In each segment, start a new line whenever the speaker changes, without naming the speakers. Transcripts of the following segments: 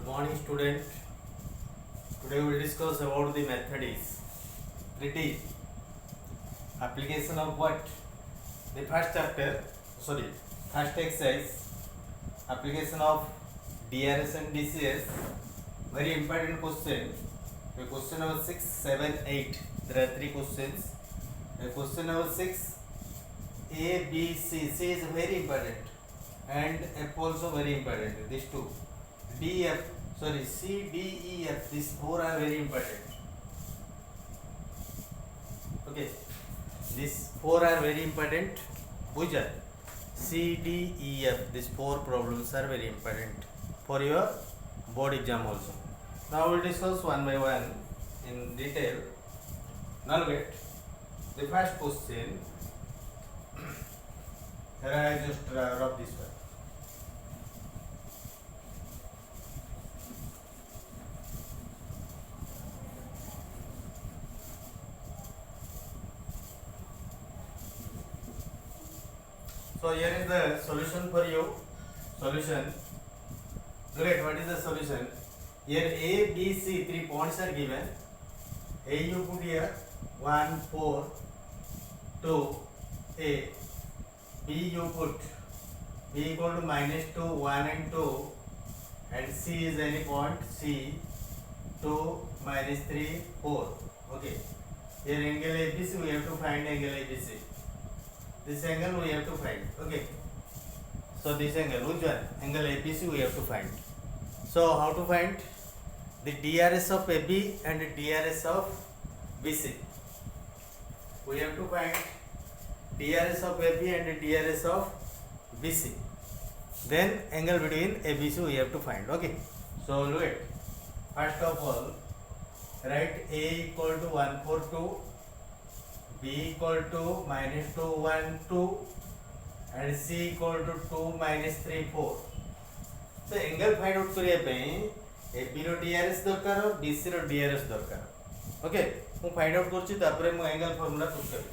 morning student. Today we will discuss about the method is 3D application of what? The first chapter, first exercise, application of DRS and DCS. Very important question. The question number 6, 7, 8. There are 3 questions. The question number 6, A, B, C. C is very important and F also very important. These two. C, D, E, F. These 4 are very important. Okay. These 4 are very important. Which are? C, D, E, F. These 4 problems are very important for your board exam also. Now we will discuss one by one in detail. Now look at the first question. Here I just rub this one. So here is the solution for you. Solution. Look at what is the solution. Here A, B, C 3 points are given. A you put here 1, 4, 2, A. B you put B equal to -2, 1 and 2, and C is any point C 2, -3, 4. Okay. Here angle ABC we have to find angle ABC. This angle we have to find. Okay. So this angle, which one? Angle ABC we have to find. So how to find? The DRS of AB and the DRS of BC. We have to find DRS of AB and the DRS of BC. Then angle between ABC we have to find. Okay. So look at. First of all, write A equal to 1, 4, 2. B equal to -2, 1, 2, and C equal to 2, -3, 4. So angle find out करिया पे AB रो DRS दरकार और BC रो DRS दरकार. Okay, मु find out करछि तापरे मु angle formula put करबी.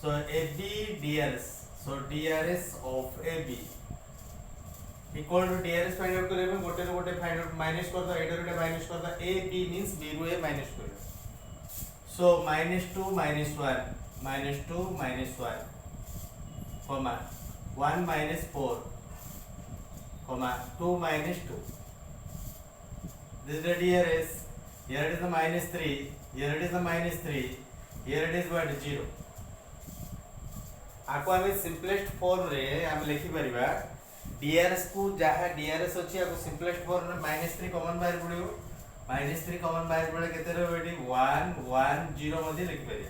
So AB DRS. So DRS of AB equal to DRS find out करिया पे गोटे रो गोटे find out minus कर दो, एडर रे minus कर दो. AB means B row A minus कर. So -2 -1, -2 -1, comma 1 -4, comma 2 -2. This is the DRS. Here it is the -3. Here it is the -3. Here it is what 0. आपको हमें सिंपलेस्ट फॉर्म रे हम लिखि परिबा DRS को जहा DRS अछि आपको सिंपलेस्ट फॉर्म रे -3 कॉमन बाहर पड़ियो. -3 कॉमन बाहर पड़े केते रे बेटी 1 1 0 मध्ये लिखि परिया.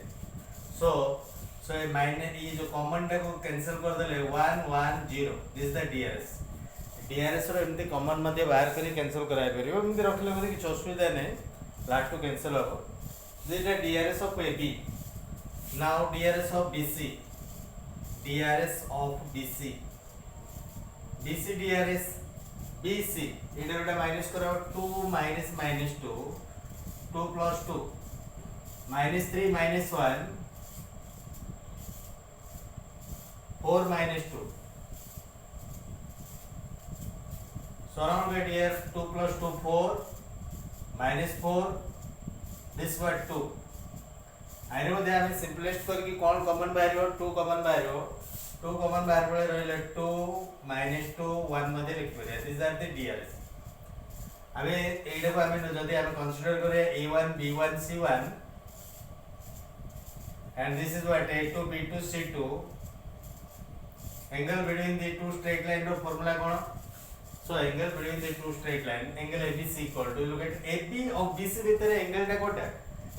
सो ये माइनस ये जो कॉमन टा को कैंसिल कर देले 1 1 0. दिस इज द DRS रो एमती कॉमन मध्ये बाहर करी कैंसिल कराय परियो. एमती रखले मध्ये किछ असुविधा नै, लास्ट टू कैंसिल हो. This is the DRS of AB. Now DRS of BC. DRS of BC. BC DRS BC इधर उड़ा माइनस करो 2 minus -2, 2 plus 2, -3 -1, 4 -2. So around get here 2 plus 2 4, -4, this what 2. I know they have simplest करके कौन common बाहर हो 2 common बाहर हो 2 common बाहर पड़े रहले 2 -2 1 मध्ये लिख परिया. This are the DRS. अबे एडा को हमें जदी हम कंसीडर करे A1 B1 C1 and this is what A2 B2 C2. Angle between the two straight line row formula cone? So angle between the two straight line angle ABC equal to look at AB of BC भितर angle टा Kota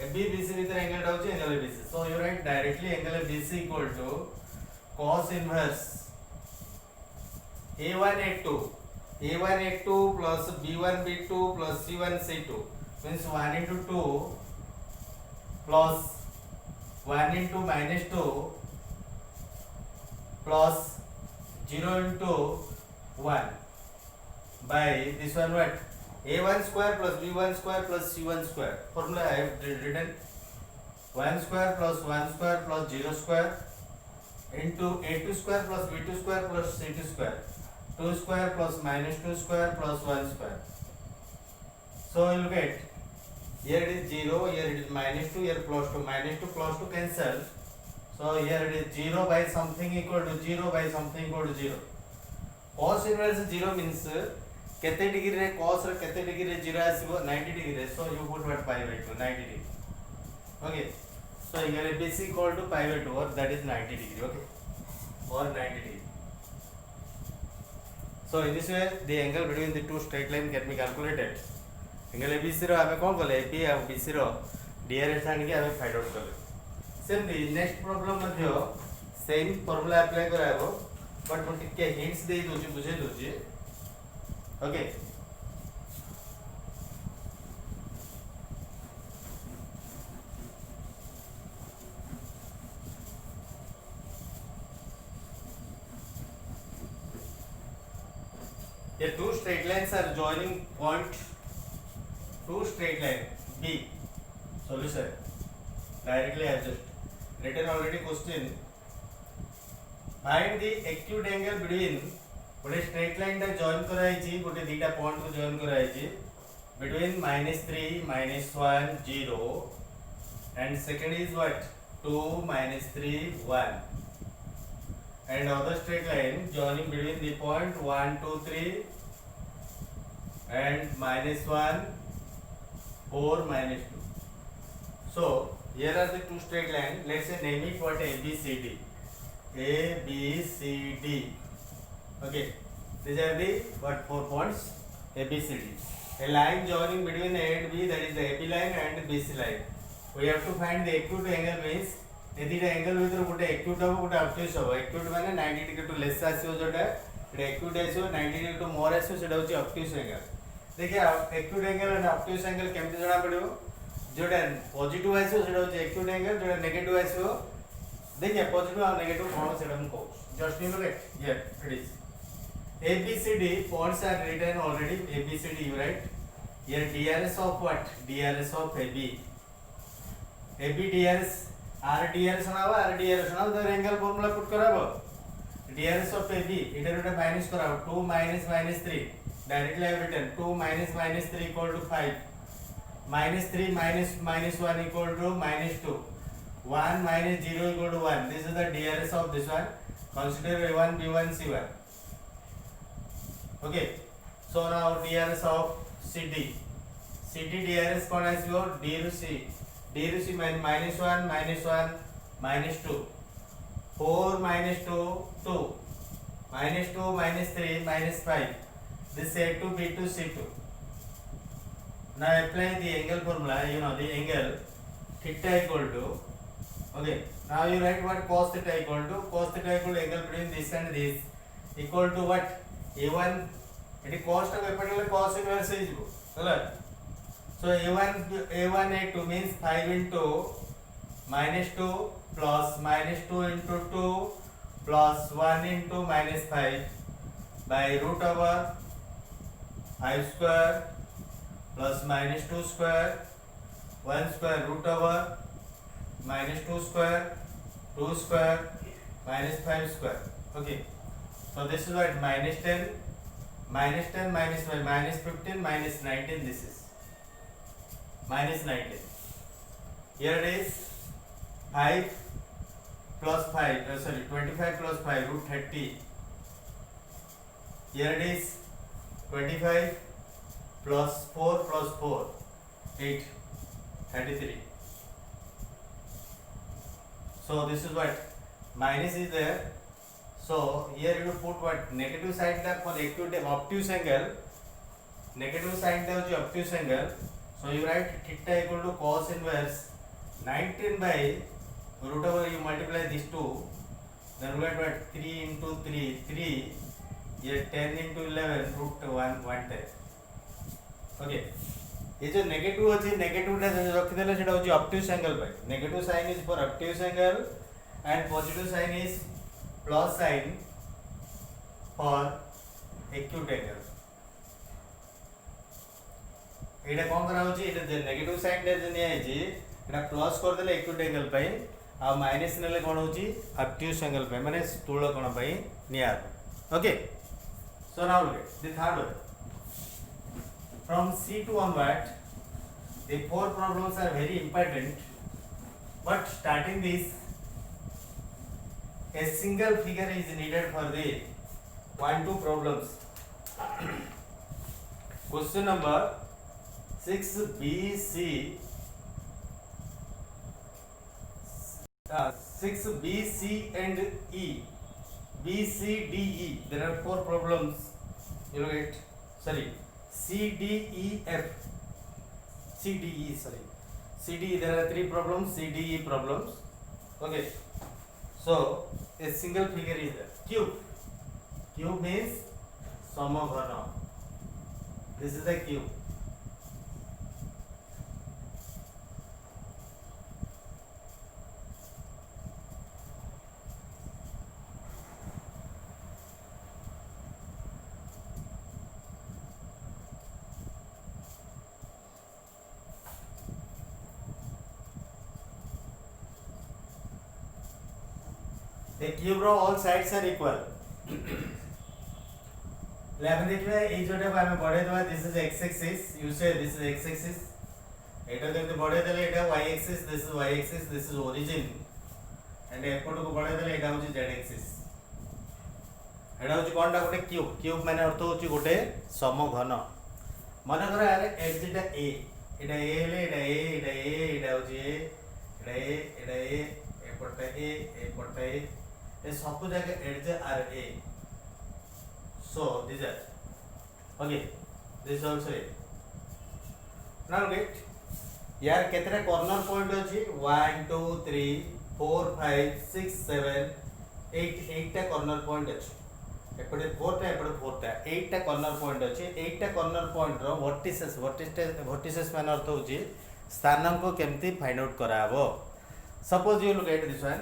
AB BC भितर angle टा होची angle ABC. So you write directly angle BC equal to cos inverse A1 A2 plus B1 B2 plus C1 C2 means 1 into 2 plus 1 into -2 plus 0 into 1 by this one what A1 square plus B1 square plus C1 square. Formula I have written 1 square plus 1 square plus 0 square into A2 square plus B2 square plus C2 square, 2 square plus -2 square plus 1 square. So you will get here it is 0, here it is -2, here +2, -2 +2 cancel. So here it is 0 by something equal to 0 by something equal to 0. Cos inverse 0 means केते degree रे cos रे केते degree रे 0 आसीबो 90 degree रे. So you put what pi by 2 90 degree. Okay. So here ABC equal to pi by 2 or that is 90 degree. Okay. Or 90 degree. So in this way the angle between the two straight line can be calculated. Angle ABC रो हमें कौन बोले AP और BC रो DRS आने के हमें find out कर ले. Same next problem मध्य सेम फॉर्मूला अप्लाई कराबो बट मु टिके हिंट्स दे दोची बुझे दोची. Okay Here two straight lines are joining point. Two straight line B. Solution. Directly adjust. Written already question. Find the acute angle between. गोटे straight line टा join कराई ची, गोटे दीटा point को join कराई ची. Between -3, -1, 0. And second is what? 2, -3, 1. And other straight line joining between the point 1, 2, 3 and -1, 4, -2. So here are the two straight line. Let's say name it what ABCD. ABCD. Okay. These are the what 4 points ABCD. A line joining between A and B, that is the AB line and BC line. We have to find the acute angle means एदिटा angle भीतर गोटे acute हो गोटे obtuse हो. Acute माने 90 degree to less आसीओ जोटा एटा एक्यूट आसीओ 90 डिग्री टू मोर आसीओ सेटा होची ऑब्ट्यूज एंगल. देखिए acute angle and obtuse angle केमति जणा पड़िबो. जोटा पॉजिटिव आसीओ सेटा होची एक्यूट एंगल, जोटा नेगेटिव आसीओ देखिए पॉजिटिव और नेगेटिव कोन सेटा हम कहू. Just you look at here it is ABCD points are written already. ABCD you write here DRS of what? DRS of AB. AB DRS R DRS बनावा, R DRS बनावा तो एंगल फॉर्मूला पुट कराबो. DRS of AB इधर उधर minus कराओ 2 - -3 directly I written 2 - -3 equal to 5 -3 -1 equal to -2 1 - 0 equal to 1. This is the DRS of this one. Consider A1 B1 C1. Okay, so now DRS of CD. CD DRS कौन आसीबो D ru C. D ru C -1 -1 -2 4 -2 2 -2 -3 -5. This A2 B2 C2. Now apply the angle formula. You know the angle theta equal to. Okay. Now you write what cos theta equal to. Cos theta equal to angle between this and this equal to what? A1 eighty cos टा एपटले cos inverse हे जिवो होला. सो A1 A2 means 5 into -2 plus -2 into 2 plus 1 into -5 by root over 5 square plus -2 square 1 square root over -2 square 2 square -5 square. Okay, so this is what -10 -10 -5 -15 -19. This is -19. Here it is 5 plus 5 25 plus 5 root 30. Here it is 25 plus 4 plus 4 8 33. So this is what minus is there. So here you put what negative side that for acute obtuse angle. Negative side there is obtuse angle. So you write theta equal to cos inverse 19 by root over you multiply these two. Then we get what 3 into 3 3. Here 10 into 11 root 110. Okay. ये जो negative अछि negative टा रखि देले सेटा होची obtuse angle by. Negative sign is for obtuse angle and positive sign is plus sign for acute angle. एटा कोन करा होची एटा जे नेगेटिव साइन दे जे आइ छी एटा प्लस कर देले acute angle पई आ माइनस नेले कोन होची obtuse angle पई माने स्थूल कोण पई निया. Okay, so now look the third one. from C2 onward, the 4 problems are very important, but starting this, a single figure is needed for the 1-2 problems. Question number 6BC, 6BC and E, B, C, D, E. There are 4 problems. You will get, sorry, C, D, E, F. C, D, E, sorry. C, D, E, there are 3 problems, C, D, E problems. Okay. So, a single figure is there. Cube. Cube means Samaghana. This is the cube. A cube रो all sides are equal. लेकिन देखिए ये जोटे हमें बढ़े दवा this is x axis, you say this is x axis. एटा देखते बढ़े देले एटा y axis, this is y axis, this is origin. and एपट को बढ़े देले एटा होची z axis. एटा होची कोनटा गोटे क्यूब. क्यूब माने अर्थ होची गोटे समघन. मन कर यार एज टा a, एटा a हेले एटा a, एटा a, एटा होची a, Etah a, Etah a, एपट a, एपट a. ये सब जगह edge are a. So these are okay. This is also a. Now get यार कितने कॉर्नर पॉइंट अछि 1 2 3 4 5 6 7 8 8 टा कॉर्नर पॉइंट अछि. एपटे 4 टा एपटे 4 टा 8 टा कॉर्नर पॉइंट अछि. 8 टा कॉर्नर पॉइंट रो वर्टिसेस मान अर्थ होछि स्थानांक को केमती फाइंड आउट कराबो. Suppose you look at this one.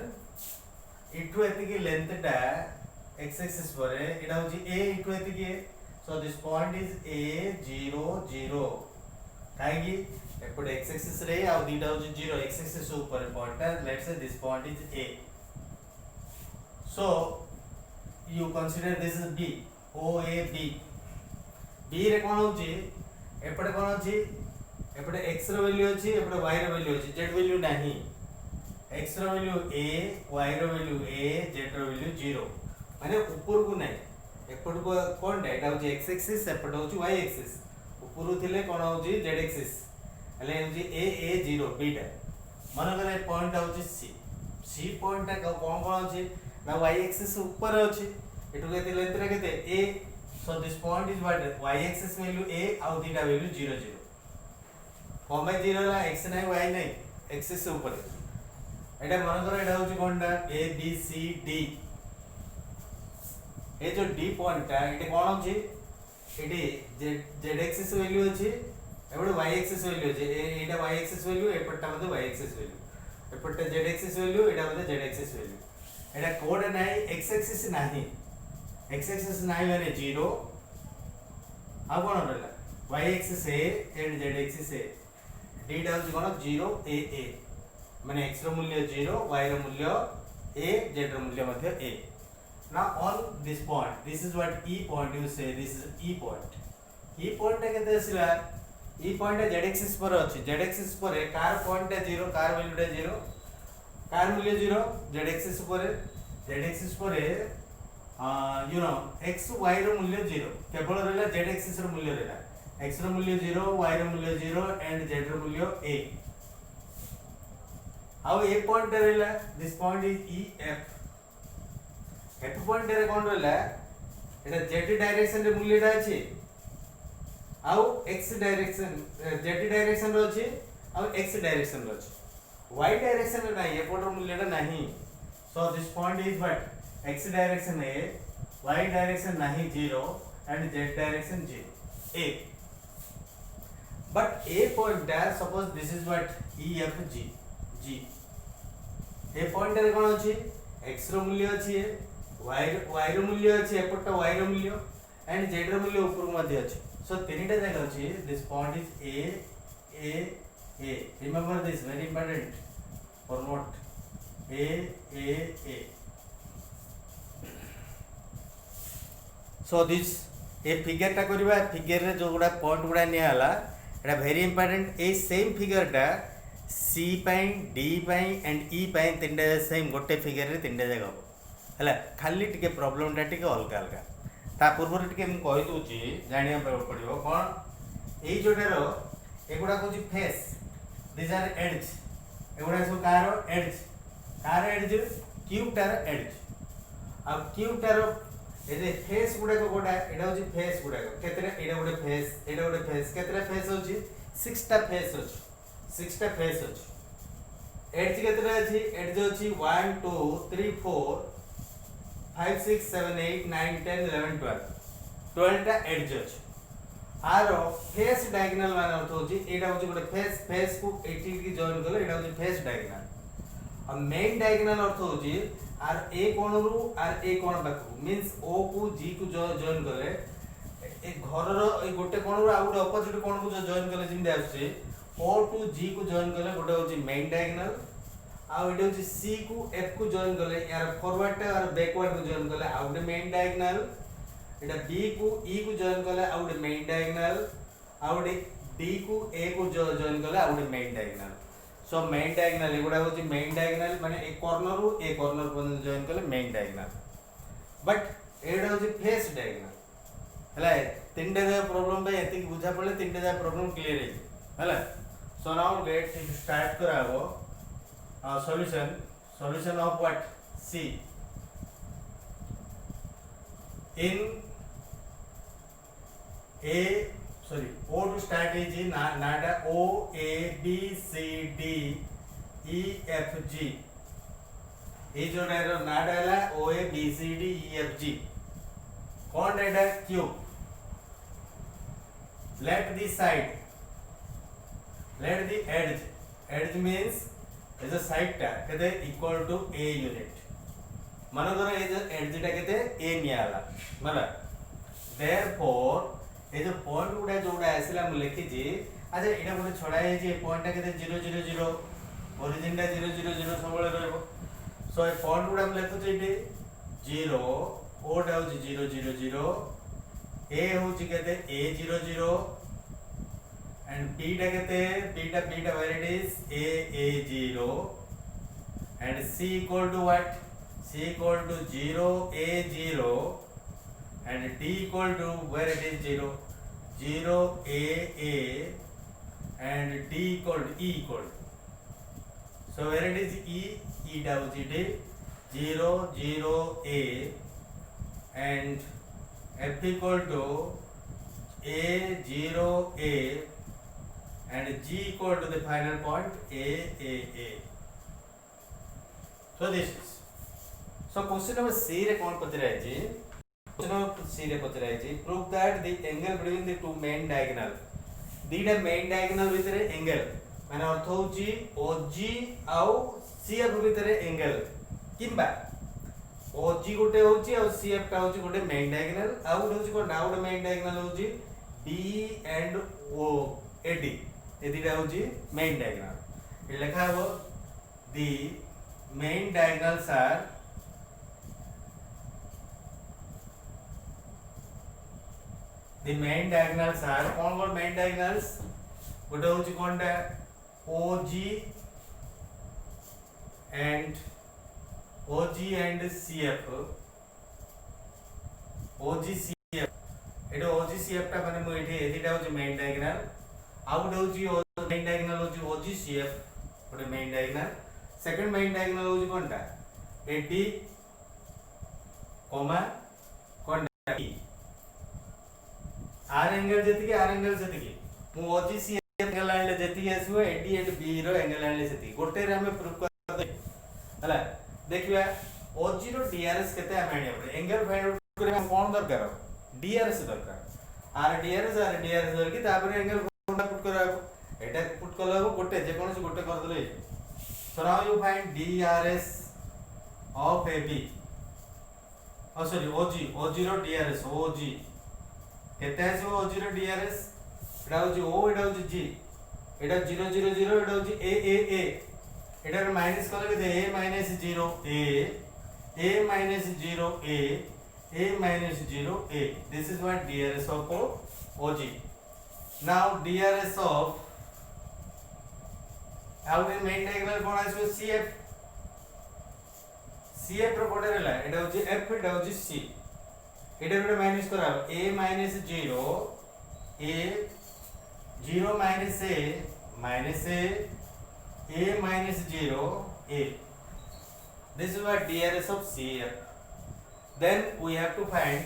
इटु एतिकी लेंथ टा x axis पर एटा होची a इक्वल टू के. सो दिस पॉइंट इज a 0 0 काहे कि एपटे x axis रे आ दीटा होची 0 x axis ऊपर पॉइंट है. Let's say this point is a. So you consider this is b, o a b. b रे कोन होची एपटे कोन होची एपटे x रो वैल्यू अछि, एपटे y रो वैल्यू अछि, z वैल्यू नाही. x रो वैल्यू a, y रो वैल्यू a, z रो वैल्यू 0. माने ऊपर को नहीं एपट को कोन एटा होची x एक्सिस, एपट होची y एक्सिस. ऊपर थिले कोन होची z एक्सिस. हले होची a 0 b टा. मन करे पॉइंट होची c. c पॉइंट टा कोन कोन होची ना y एक्सिस ऊपर होची. एटु केते लेंथ रे केते a. So this point is what y axis value a आ दीटा वैल्यू 0 0. कोन 0 ला x नहीं y नहीं एक्सिस ऊपर. एटा मन करे एटा होची कोनटा a b c d. ये जो d पॉइंट टा एटे कोन होची एटी z एक्सिस वैल्यू अछि, एपटे y एक्सिस वैल्यू अछि. एटा y एक्सिस वैल्यू, एपटा मध्ये y एक्सिस वैल्यू, एपटे z एक्सिस वैल्यू, एटा मध्ये z एक्सिस वैल्यू. एटा कोड नाही x एक्सिस नाही. x एक्सिस नाही माने 0. आ कोन रहला y axis a and z axis a. d टा होची कोन 0 a a माने x रो मूल्य 0, y रो मूल्य a, z रो मूल्य मध्ये a. Now on this point, this is what E point you say, this is E point. E point टा केते आसीला E point टा z axis पर अछि. z axis पर कार पॉइंट टा 0, कार वैल्यू टा 0, कार मूल्य 0. z axis पर you know x y रो मूल्य 0. केवल रहला z axis रो मूल्य रहला. x रो मूल्य 0, y रो मूल्य 0 एंड z रो मूल्य a. आउ ए पॉइंट रहला, this point is E F. F point रे कोन रहला एटा z डायरेक्शन रे मूल्यटा अछि आउ x डायरेक्शन z डायरेक्शन रो अछि आउ x डायरेक्शन रो अछि. y डायरेक्शन रे नाही एपटर मूल्यटा नाही. सो this point is what x direction a, y direction नाही 0 and z direction a. But a point dash suppose this is what E F G. G a point रे कोन अछि x रो मूल्य अछि, y रो मूल्य अछि, एपट y रो मूल्य एंड z रो मूल्य ऊपर मध्ये अछि. सो तीनटा जगह अछि. This point is a a. Remember this very important for note a. So this a figure टा करबा फिगर रे जो गुडा पॉइंट गुडा नियाला एटा वेरी इंपोर्टेंट ए सेम फिगर टा सी पाई डी पाई एंड ई पाई तीनटा सेम गोटे फिगर रे तीनटा जगह हो हला खाली टिके प्रॉब्लम टा टिके अलग अलग ता पूर्व टिके हम कहि दोची जानिया पड़िबो कोन ए जोटारो एगुडा कोची फेस दिस आर एड्ज एगुडा सब कार एड्ज क्यूब टार एड्ज आ क्यूब टार एजे फेस गुडा को गोडा एडा होची फेस गुडा केतरे एडा गोडे फेस केतरे फेस होची 6 टा फेस होची 6 टा फेस होची एड्ज केतरे अछि एड्ज होची 1 2 3 4 5 6 7 8 9 10 11 12 टा एड्ज अछि आरो फेस डायगोनल मान अर्थ होची एडा होची गोडे फेस को एटी की जॉइन करले एडा होची फेस डायगोनल आ मेन डायगोनल अर्थ होची आर ए कोण रु आर ए कोण बाकू मींस ओ को जी को जॉइन करले ए घर रो ए गोटे कोण रु आ गोटे अपोजिट कोण को जॉइन करले जिम आछे ओ टू जी को जॉइन करले गोटे होची मेन डायगोनल आ एडे होची सी को एफ को जॉइन करले यार फॉरवर्ड और बैकवर्ड को जॉइन करले आ गोटे मेन डायगोनल एटा बी को ई को जॉइन करले आ गोटे मेन डायगोनल आ गोटे डी को ए को जॉइन करले आ गोटे main diagonal so main diagonal एगुडा होची मेन डायगोनल माने एक कॉर्नर रु ए कॉर्नर पर जॉइन करले मेन डायगोनल बट एडा होची फेस डायगोनल हला तीनटा जा प्रॉब्लम पे एति बुझा पड़ले तीनटा जा प्रॉब्लम क्लियर है हला सो नाउ लेट्स स्टार्ट कराबो solution of what C in a sorry O to start is nada O A B C D E F G ये जो नाडा है O A B C D E F G कौन है cube let the side let the edge means is a side टा कहते equal to A unit मानो करो ये जो edge टा कहते A नियाला मतलब therefore ए जो पॉइंट गुडा जोडा आसिला हम लिखि जी अच्छा एटा गोटे छडा है जे पॉइंट टा केते 0 0 0 ओरिजिन टा 0 0 0 सबले रहबो सो ए पॉइंट गुडा हम लिखु छी एटे 0 ओ टा हो 0 0 0 ए हो छी केते a 0 0 एंड b टा केते b टा where it is a 0 and c equal to what c equal to 0 a 0 and d equal to where it is 0 0 a and d equal to e equal to so where it is e down it 0 0 a and f equal to a 0 a and g equal to the final point a so this is so question number c रे कोन पचरा है C रे पचरा है prove that the angle between the two main diagonal दीटा main diagonal भितरे angle माने अर्थ होची OG आउ CF भितरे angle किंबा OG गोटे होची आउ CF टा होची गोटे main diagonal आउ होची कोन आउ main diagonal होची D and O AD ए दीटा होची main diagonal ए लिखा हो the main diagonals are the main diagonals are कौन main diagonals गोटे होची कोनटा OG and CF OG CF Etah OG CF टा माने मो एठी एदिटा होची main diagonal आउ गोटे होची main diagonal होची OG CF गोटे main diagonal second main diagonal होची कोनटा AD कोनटा E आर एंगल जतिके मु ओजी सी एंगल लाइन जतिके आसबो एडी एंड बी रो एंगल लाइन सेति गोटे रे हम प्रूफ कर दे हला देखिबा ओजी रो डीआरएस केते हम आनिया पड़े एंगल फाइंड आउट करे हम कोन दरकार डीआरएस दरकार आर डीआरएस दरकी तापर एंगल कोनटा पुट करा एटा पुट कला गोटे जे कोन से गोटे कर देले so now you find DRs of AB sorry OG रो डीआरएस ओजी केते आसे ओजी रो डीआरएस एटा होची ओ एटा होची जी एटा 0 0 0 एटा होची ए एटा माइनस करले के a - 0 a - 0 a A minus 0 A. This is what DRS of OG. Now DRS of out in main diagonal कौन आसो CF. CF रो कोडे रहला एटा होची F एटा होची C. एटा गोटे माइनस करा A minus 0 A 0 minus A minus A minus 0 A. This is what DRS of CF. Then we have to find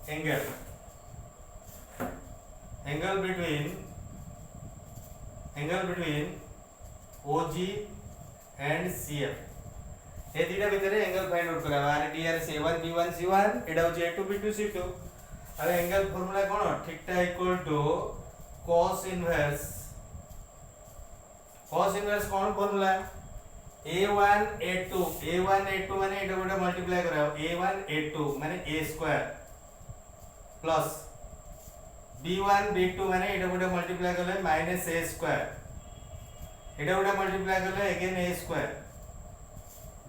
angle between OG and CF. ए दुटा भितर एंगल फाइंड आउट करा are DRS A1 B1 C1 एटा होची A2 B2 C2. अब angle formula कोन theta equal to cos inverse कोन formula A1 A2 माने एटा गोटे multiply करा A1 A2 माने A square plus B1 B2 माने एटा गोटे मल्टीप्लाई करले माइनस A स्क्वायर एटा गोटे मल्टीप्लाई करले again A square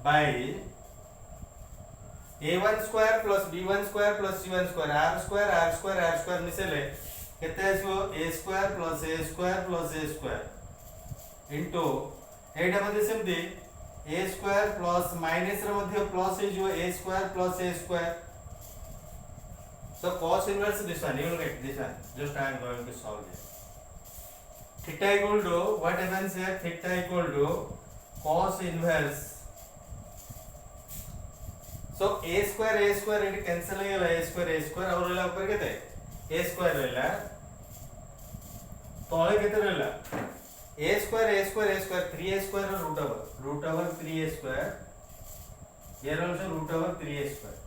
by A1 square plus B1 square plus C1 square R square मिसेले केते आसो A square plus A square into एटा मध्ये सेमती A स्क्वायर प्लस माइनस रे मध्ये प्लस हे जो A square plus A square. So cos inverse this one, you will get this one. Just I am going to solve it. Theta equal to what happens here? Theta equal to cos inverse. So A square it cancel हो गया A square और रहला ऊपर केते A square रहला तळे केते रहला A square 3A square root over 3A square. Here also root over 3A square.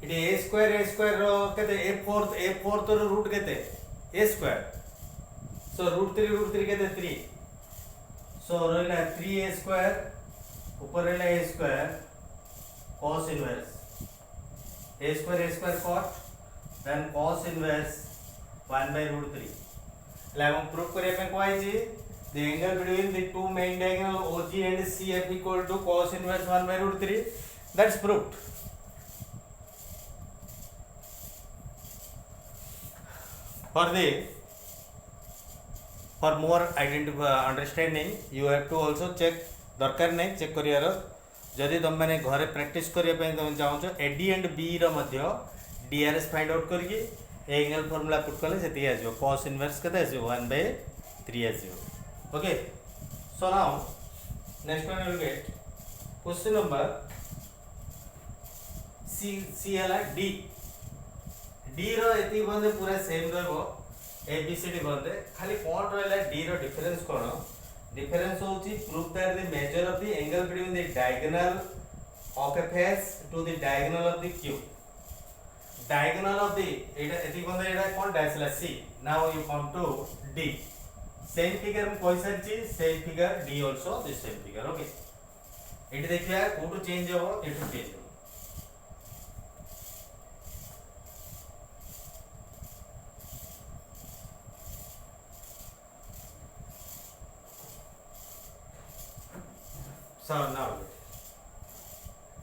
It A square रो केते A fourth रो root केते A square. So root 3 केते 3. So रहला 3A square ऊपर रहला A square cos inverse. A square cot then cos inverse 1 by root 3. Like proof करिया पे को IG the angle between the two main diagonal OG and CF equal to cos inverse 1 by root 3. That's proved. For more understanding you have to also check दरकार नहीं check करियार जदि तुम मैंने घरे practice करिया पे तुम चाहो AD and B रो मध्य DRS फाइंड आउट करके एंगल फार्मूला पुट कले सेति आजो cos इनवर्स केते आजो 1 by 3 आजो. Okay, so now next one you will get question number C हला D रो एति बंदे पूरा सेम रहबो ABCD बंदे खाली कोन रहला D रो डिफरेंस कोन डिफरेंस होची proof that the measure of the angle between the diagonal of a face to the diagonal of the cube. Diagonal of the एति बंदे एटा कोन डायसला C. Now you come to D. Same figure में कोई सारी चीज same figure D also the same figure. Okay, eighty देखिया कोटू change हो एटू change हो. So now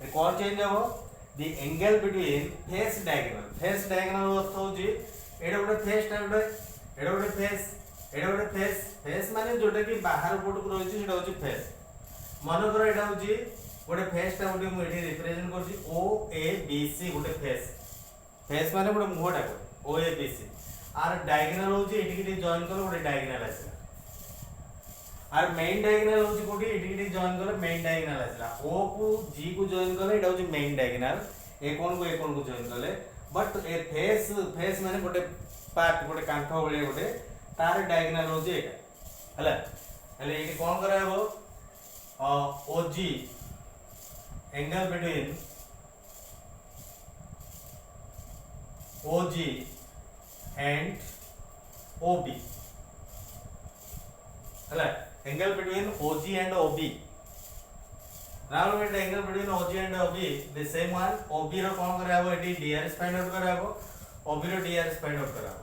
a call change हो the angle between face diagonal अर्थ होची एटा गोटे फेस माने जोटा कि बाहर पट को रहिछि सेटा होची फेस मन कर एटा होची गोटे फेस टा गोटे मु एठी रिप्रेजेंट करछि O A B C गोटे फेस माने गोटे मुहटा को O A B C आर डायगोनल होची एठी कि जॉइन कर गोटे डायगोनल आसे आर मेन डायगोनल होची कोठी एठी कि जॉइन कर मेन डायगोनल आसला O को G को जॉइन कर एटा होची मेन डायगोनल ए कोन को जॉइन करले बट ए फेस माने गोटे पार्ट गोटे कांठ भले गोटे तार डायगोनल होची एटा हला हले एठी कोन कराबो OG angle between OG and OB हला angle between OG and OB. Now look at the angle between OG and OB. The same one OB रो कोन कराबो एठी DRS फाइंड आउट कराबो OB रो DRS फाइंड आउट कराबो.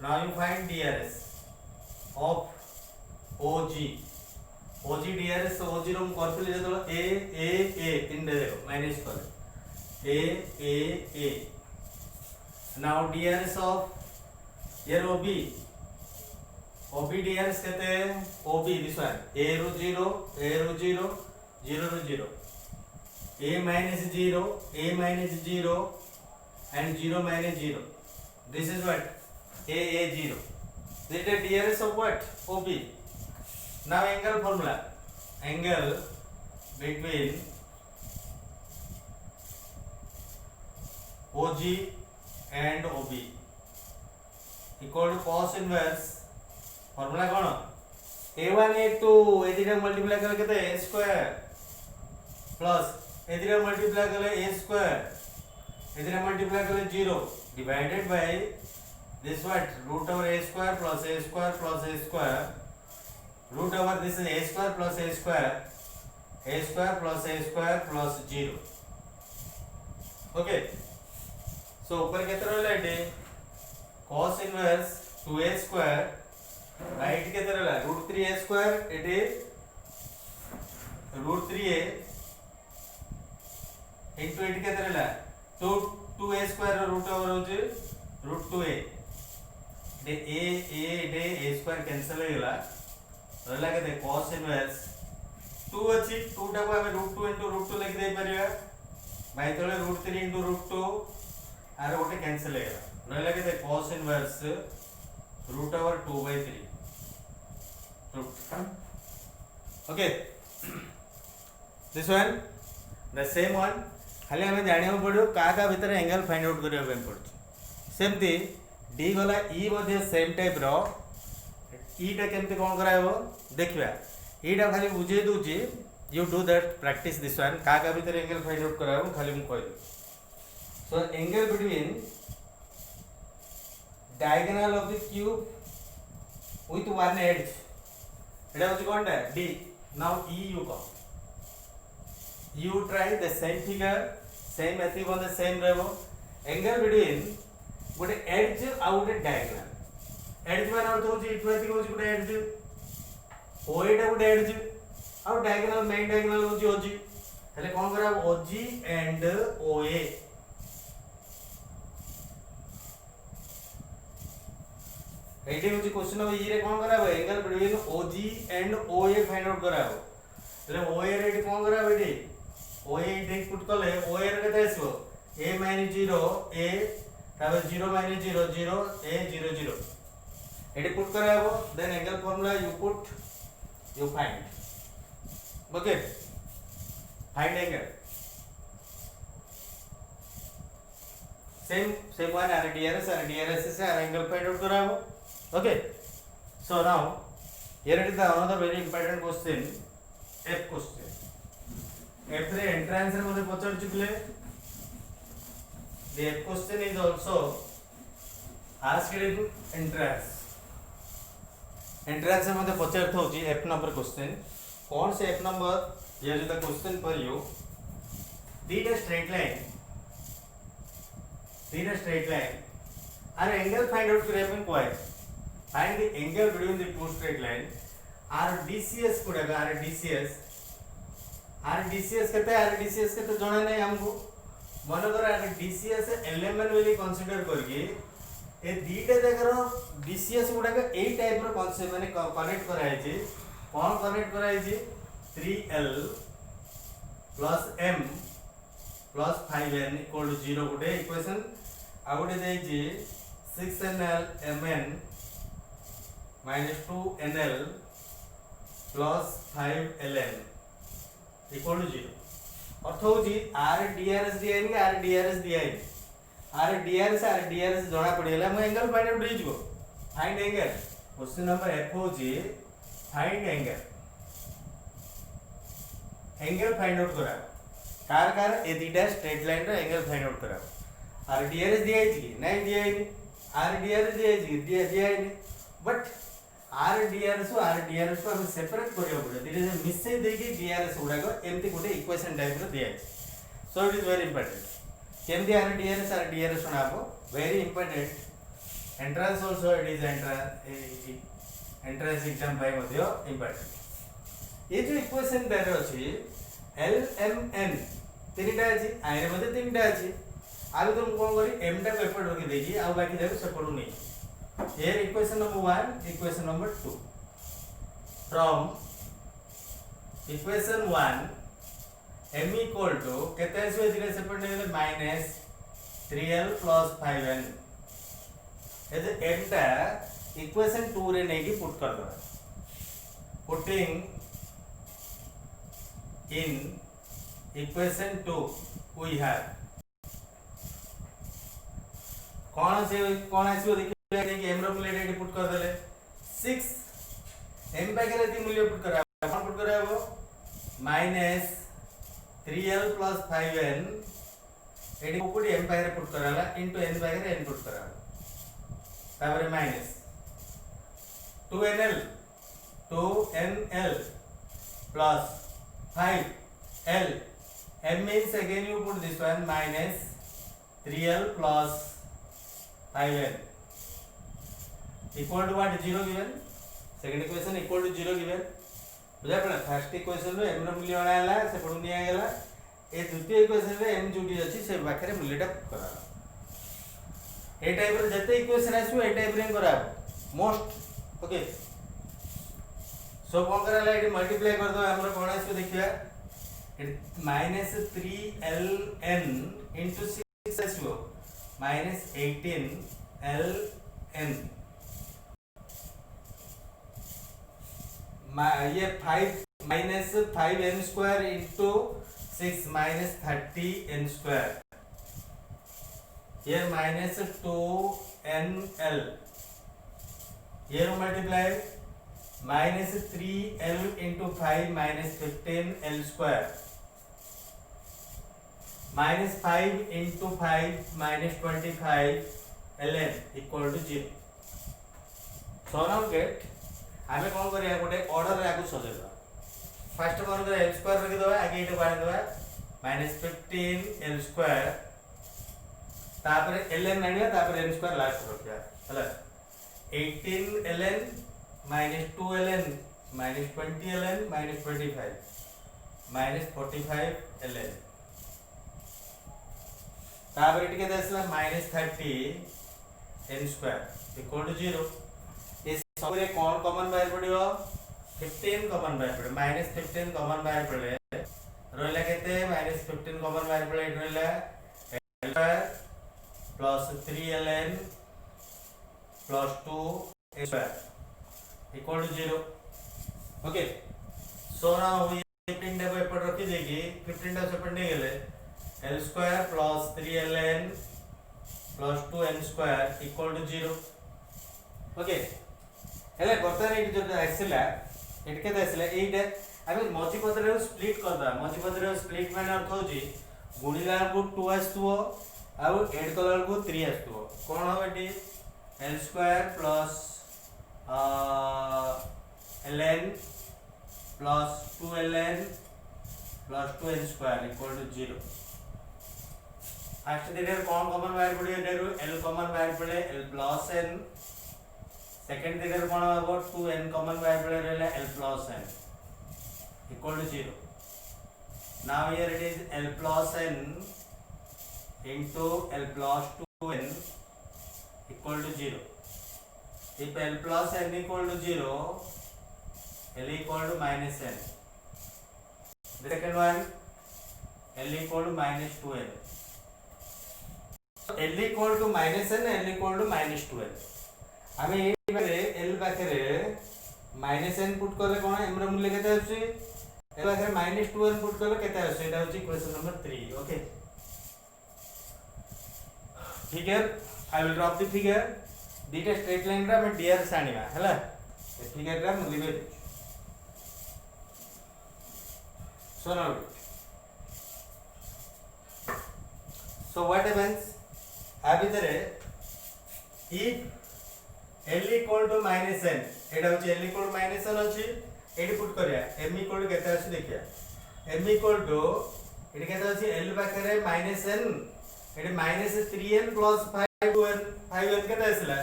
Now you find DRS of OG. OG DRS OG रो करथिले जतो A तीन दे देखो minus कर A now DRS of here OB DRS कहते हैं OB this one A row 0 0 row 0 A minus 0 and 0 minus 0. This is what A 0. This is the DRS of what OB. Now angle formula. Angle between OG and OB equal to cos inverse. Formula कौन? A1 A2 A Indira multiply करके तो A square plus A Indira multiply करके A square A Indira multiply करके 0 divided by this what root over A square plus A square plus A square root over this is A square plus A square plus A square plus 0. Okay. So ऊपर कितना रहला है cos inverse 2A square right कितना रहला root 3A square it is root 3A into it कितना रहला 2A square root over होचे root 2A they A square cancel हो गया रहला के cos inverse 2 अछि 2 टा को हमें root 2 into root 2 लिख दे परिया भाई तले root 3 into root 2 आर गोटे कैंसिल हो गया रहला के cos inverse root over 2 by 3 root okay this one the same one खाली हमें जानियो पड़ो का भीतर एंगल फाइंड आउट करिया पे पड़छ सेमती डी गला ई मध्ये सेम टाइप रो ई टा केमते कोन करायबो देखिबा ई टा खाली बुझे दूची you do that practice this one का भीतर एंगल फाइंड आउट करायबो खाली हम कहि so angle between diagonal of the cube with one edge এটা হচ্ছে কোনটা D now E you come you try the same figure same method on the same रहबो angle between ଗୋଟେ edge ଆଉ ଗୋଟେ diagonal edge ମାନେ अर्थ होची इट मध्ये होची ଗୋଟେ edge OA ଟା ଗୋଟେ edge ଆଉ diagonal main diagonal होची OG ହେଲେ कोन करा OG and OA एठी होची क्वेश्चन अब ई रे कोन कराबो angle between OG and OA find out कराबो એટલે OA रे एठी कोन कराबो एठी OA एठी पुट करले OA रे केते आसबो A - 0 A तापर 0 - 0 0 A 0 0 एठी पुट कराबो then angle formula you put you find okay find angle same one आर DRS से आर एंगल फाइंड आउट कराबो. Okay, so now here it is the another very important question, F question. F रे entrance रे मुझे पचार चुकले. The F question is also asked in entrance. Entrance रे मुझे पचार था उची F number question. कौन से F number? Here is the question for you. Read a straight line. Our angle find out करें अपन कोई. Find the angle between the two straight line. RDCS कोडेगा RDCS कहते हैं RDCS कहते जाने नहीं हमको मानो करो RDCS एलिमेंट वाली कंसीडर करके ये दीटे देखरो DCS कोडेगा ए टाइप रो कॉन्सेप्ट माने कनेक्ट कराई छी कौन कनेक्ट कराई छी 3L plus M plus 5N equal to 0 कोडे इक्वेशन आ कोडे देई छी 6NL MN minus 2NL plus 5LN equal to 0. अर्थ होची RDRS दिया है कि RDRS दिया है RDRS जणा पड़ियला म एंगल फाइंड आउट होई जिवो find angle question number F होची फाइंड एंगल फाइंड आउट करा कार ए दीटा स्ट्रेट लाइन रो एंगल फाइंड आउट करा RDRS दिया है कि नहीं दिया है RDRS दिया है कि दिया है बट RDRS को हम सेपरेट करियो पड़े धीरे धीरे मिससे देकी DRS गुडा को एमती गोटे इक्वेशन टाइप रो दिया so it is very important केमती RDRS सुनाबो very important entrance also it is entrance exam by मध्य इंपोर्टेंट ये जो इक्वेशन रे अछि LMN तीनटा अछि आई रे मध्ये तीनटा अछि आबे तुम कोन करी m टा को एपट रखी देगी आ बाकी जाको सेपट नहीं here equation number 1 equation number 2 from equation 1 m equal to केते आसी एथिरे सेपट नेले minus 3l plus 5n ए जे m टा equation 2 रे नेकी पुट कर दो putting in equation 2 we have कौन आसीबो देखिए कि m रो मूल्य एटी पुट कर देले 6 m पाके रे मूल्य पुट करा कौन पुट कराबो minus 3l plus 5n eighty put m पाके रे पुट कराला इनटू n पाके रे n पुट कराला तापर minus 2nl plus 5l m means again you put this one minus 3l plus 5n equal to what 0 given second equation equal to 0 given बुझा पड़ा first equation रो m रो मूल्य आला से पडु निया गेला ए द्वितीय इक्वेशन रे m जोटी अछि से बाखरे मूल्यटा करा ए टाइप रे जते इक्वेशन आसु ए टाइप रे करा मोस्ट ओके सो कोन कराला एटी मल्टीप्लाई कर दो हमरो कोन आसु देखिया माइनस 3ln into 6 आसु minus 18ln ये 5 minus 5n square into 6 minus 30n square here minus 2nl here multiply minus 3l into 5 minus 15l square minus 5 into 5 minus 25 ln equal to 0 so now get हमें कौन करिया गोटे order रे आगु सजेबा first कोन करे l square रखि दबा आगे इटे बाण दबा minus 15l square तापर ln आनिया तापर n स्क्वायर लास्ट रखिया हला 18ln minus 2ln minus 20ln minus 25 minus 45ln तापर इट के दसला -30 n स्क्वायर इक्वल टू 0 इस सबरे कौन कॉमन बाहर पड़ियो 15 कॉमन बाहर पड़े -15 कॉमन बाहर पड़े रहला केते -15 कॉमन बाहर पड़े रहला l square plus 3ln plus 2 n square equal to 0 okay so now we 15 टा पेपर रखी देगी 15 टा सेपट नहीं गेले l square plus 3ln plus 2n square equal to 0 okay हेले बर्तन एट जो आइसला एट के आइसला एटा आबे मझी पत्र स्प्लिट कर दा मझी पत्र स्प्लिट माने अर्थ होजी गुणिला को 2 आस्तुओ आ ऐड कलर को 3 आस्तुओ कोन हो eighty l square plus ln plus 2ln plus 2n square equal to 0 first देखिए कौन कॉमन बाहर पड़े एटारू l कॉमन बाहर पड़े l प्लस n सेकंड देखिए कौन होबो 2n कॉमन बाहर पड़े रहला l plus n equal to 0 now here it is l plus n into l plus 2n equal to 0 if l plus n equal to 0 l equal to minus n the second one l equal to minus 2n l equal to minus n l equal to minus 2n हमें ये बारे l पाखरे minus n put करले कोन m रो मूल्य केते आछी l पाखरे minus 2n put करले केते आछी एटा होची question number 3 okay figure I will drop the figure दीटा स्ट्रेट लाइन रा मैं dr सानिबा हला ए फिगर रा मैं लिबे so now so what happens आ भीतर if l equal to minus n एटा होची l equal to minus n अछि एटी पुट करिया m equal to केते अछि देखिया m equal to एटी केते अछि l पाखरे minus n एटी minus 3n plus 5n 5n केते आसिला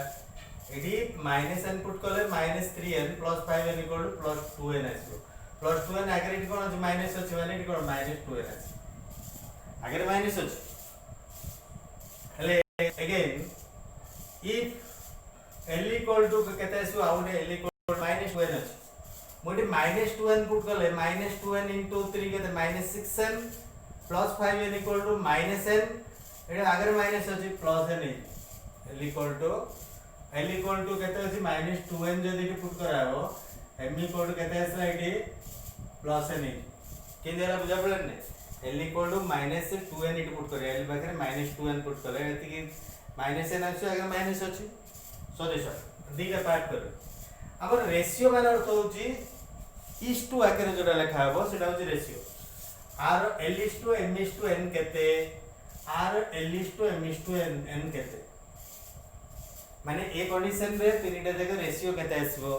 एटी minus n पुट करले minus 3n plus 5n equal to plus 2n आसिबो प्लस 2n आगे इट कोन अछि माइनस अछि माने इट कोन माइनस 2n अछि आगे माइनस अछि हेले again if l equal to केते आसु आउटे l equal to minus 2n अछि मोटी माइनस 2n पुट करले माइनस 2n into 3 केते minus 6n plus 5n equal to minus n एटा आगे माइनस अछि plus n l equal to केते अछि माइनस 2n जदी इट पुट कराबो m इक्वल टू केते आसला इटी प्लस n के देला बुझा पड़न ने l equal to minus 2n it put करे l बखरे माइनस 2n पुट करे एति कि माइनस n अछि आगे माइनस अछि सॉल्यूशन दीटा पार्ट कर हमर रेशियो माने अर्थ होची इस टू आके जोटा लिखा हबो सेटा होची ratio r l is to m is to n केते r l is to m is to n केते माने ए कंडीशन रे तीनटा जगह रेशियो केते आसीबो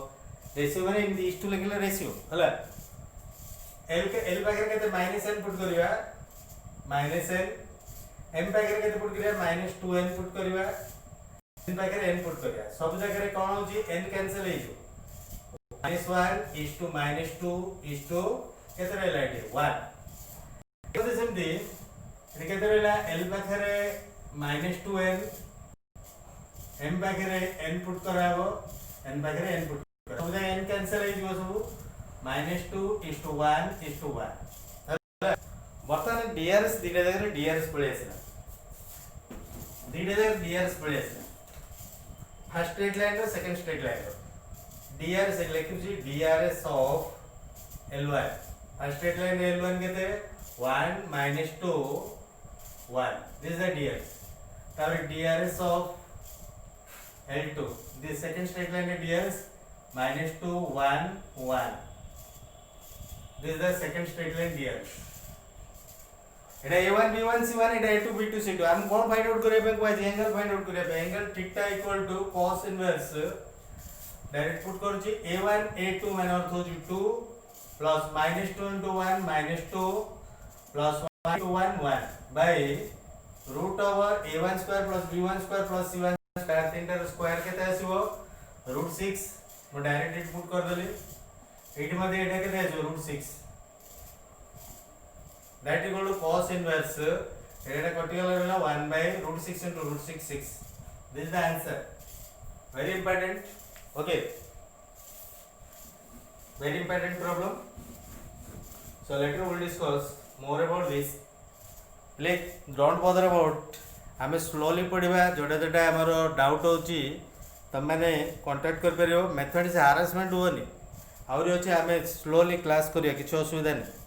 रेशियो माने इन इस टू लिखले रेशियो हला l के l बागे केते माइनस n पुट करिवा माइनस n m बागे केते पुट करिवा माइनस 2n पुट करिवा n बागे n पुट करिवा सब जगह रे कोन होची n कैंसिल हे जो minus 1 is to minus 2 is to केते रहला एटी 1 तो सेमती एटी केते रहला l पाखरे minus 2n m पाखरे n पुट कराबो n पाखरे n पुट कर सब जगह n कैंसिल हे जो सब -2 is to 1 is to 1 बर्तमान drs दीटा जगह drs पळे आसला दीटा जगह drs पळे आसला फर्स्ट स्ट्रेट लाइन और second straight line drs लिखुची drs of ly first straight line l1 केते 1 -2 1 this is the drs तब drs of l2 this second straight line drs -2 1 1 this is the second straight line drs Etah a1 b1 c1 Etah a2 b2 c2 हम कोन find out करे पे कोइ angle find out करे पे angle theta equal to cos inverse direct put करूची a1 a2 माने अर्थ होची 2 plus -2 into 1 -2 plus 1 to 1 1 by root over a1 square plus b1 square plus c1 square तीनटा स्क्वायर केते आसीबो √6 मो डायरेक्ट इट पुट कर देली एटी मध्ये एटा केते आसीबो √6 that equal to cos inverse एटा कटिगला रहला 1 by √6 into √6 6 this is the answer very important okay very important problem so later we will discuss more about this please don't bother about हमें slowly पढ़िबा जोटा जोटा हमर डाउट होची तम माने कांटेक्ट कर परियो मैथमेटिक्स हारासमेंट होनी आउरी होची हमें स्लोली क्लास करिया किछ असुविधा नहीं।